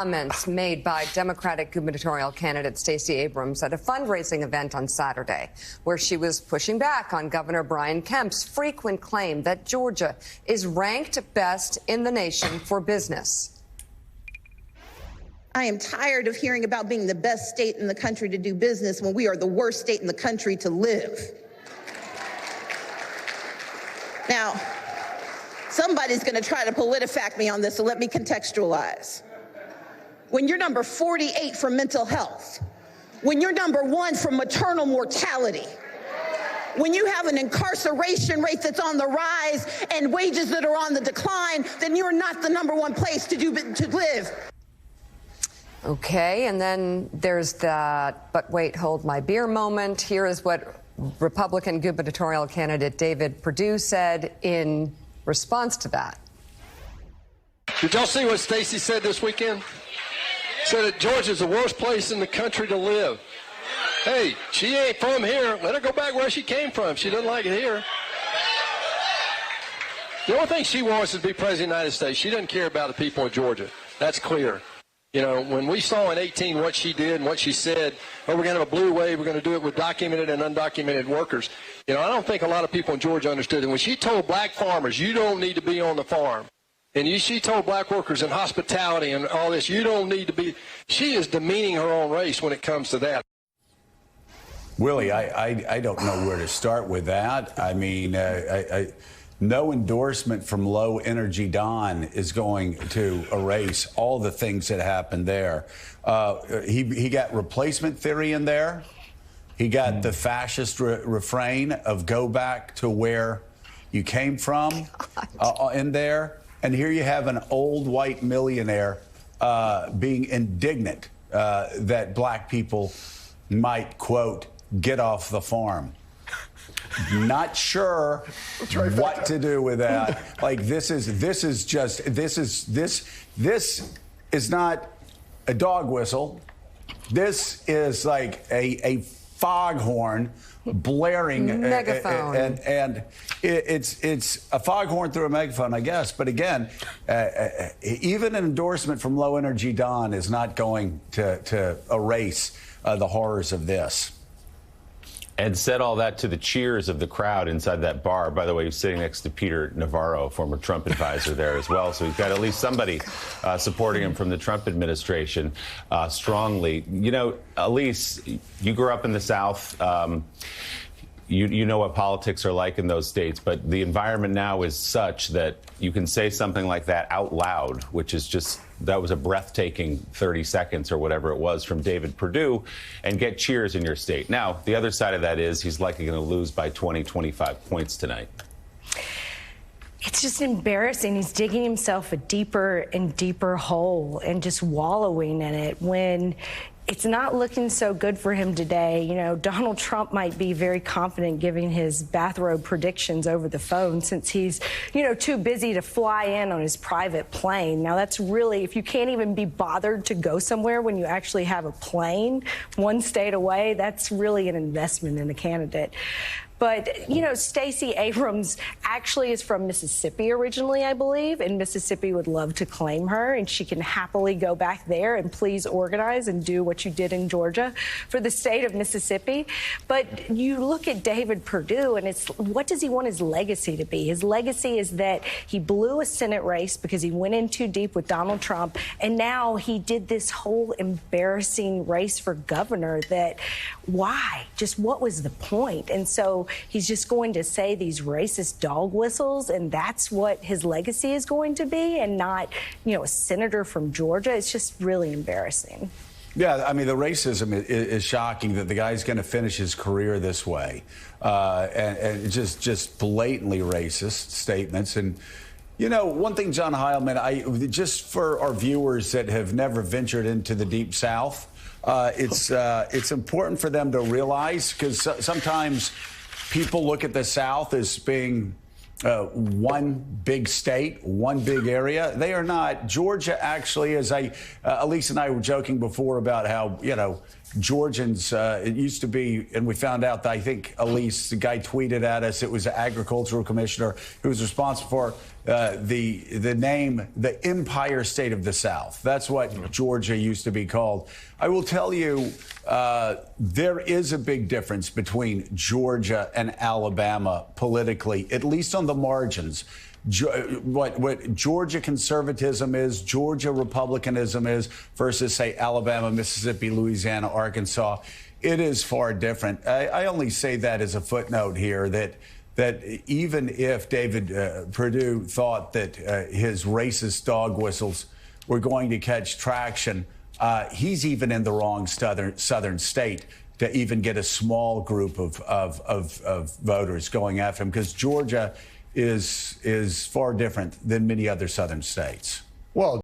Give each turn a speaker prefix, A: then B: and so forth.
A: Comments made by Democratic gubernatorial candidate Stacey Abrams at a fundraising event on Saturday, where she was pushing back on Governor Brian Kemp's frequent claim that Georgia is ranked best in the nation for business.
B: I am tired of hearing about being the best state in the country to do business when we are the worst state in the country to live. Now, somebody's going to try to PolitiFact me on this, so let me contextualize. When you're number 48 for mental health, when you're number 1 for maternal mortality, when you have an incarceration rate that's on the rise and wages that are on the decline, then you're not the number 1 place to live.
A: Okay, and then there's that "but wait, hold my beer" moment. Here is what Republican gubernatorial candidate David Perdue said in response to that.
C: Did y'all see what Stacey said this weekend? Said that Georgia's the worst place in the country to live. Hey, she ain't from here. Let her go back where she came from. She doesn't like it here. The only thing she wants is to be president of the United States. She doesn't care about the people of Georgia. That's clear. You know, when we saw in 18 what she did and what she said, oh, we're going to have a blue wave, we're going to do it with documented and undocumented workers. You know, I don't think a lot of people in Georgia understood it. When she told black farmers, you don't need to be on the farm, and she told black workers in hospitality and all this, you don't need to be, she is demeaning her own race when it comes to that.
D: Willie, I don't know where to start with that. I mean, no endorsement from Low Energy Don is going to erase all the things that happened there. He got replacement theory in there. He got the fascist refrain of "go back to where you came from" in there. And here you have an old white millionaire being indignant that black people might, quote, "get off the farm." Not sure what to do with that. Like, this is not a dog whistle. This is like a foghorn blaring
A: megaphone,
D: and it's a foghorn through a megaphone, I guess. But again, even an endorsement from Low Energy Don is not going to erase the horrors of this.
E: And said all that to the cheers of the crowd inside that bar. By the way, he's sitting next to Peter Navarro, former Trump advisor there as well. So he's got at least somebody supporting him from the Trump administration strongly. You know, Elise, you grew up in the South. You know what politics are like in those states, but the environment now is such that you can say something like that out loud, which is just, that was a breathtaking 30 seconds or whatever it was from David Perdue, and get cheers in your state. Now, the other side of that is he's likely going to lose by 20, 25 points tonight.
F: It's just embarrassing. He's digging himself a deeper and deeper hole and just wallowing in it when it's not looking so good for him today. You know, Donald Trump might be very confident giving his bathrobe predictions over the phone since he's, you know, too busy to fly in on his private plane. Now, that's really, if you can't even be bothered to go somewhere when you actually have a plane 1 state away, that's really an investment in a candidate. But, you know, Stacey Abrams actually is from Mississippi originally, I believe, and Mississippi would love to claim her, and she can happily go back there and please organize and do what you did in Georgia for the state of Mississippi. But you look at David Perdue, and it's, what does he want his legacy to be? His legacy is that he blew a Senate race because he went in too deep with Donald Trump, and now he did this whole embarrassing race for governor that, why? Just what was the point? And so he's just going to say these racist dog whistles, and that's what his legacy is going to be, and not, you know, a senator from Georgia. It's just really embarrassing.
D: Yeah, I mean, the racism is shocking that the guy's going to finish his career this way, and just blatantly racist statements. And, you know, one thing, John Heilman, just for our viewers that have never ventured into the Deep South, it's important for them to realize, because sometimes people look at the South as being one big state, one big area. They are not. Georgia actually, as Elise and I were joking before about how, Georgians, it used to be, and we found out that I think Elise, the guy tweeted at us, it was the agricultural commissioner who was responsible for the name, the Empire State of the South. That's what Georgia used to be called. I will tell you, there is a big difference between Georgia and Alabama politically, at least on the margins. What Georgia conservatism is, Georgia republicanism is, versus, say, Alabama, Mississippi, Louisiana, Arkansas, it is far different. I only say that as a footnote here, that even if David Perdue thought that his racist dog whistles were going to catch traction, he's even in the wrong southern state to even get a small group of voters going after him, because Georgia is far different than many other southern states.
G: Well,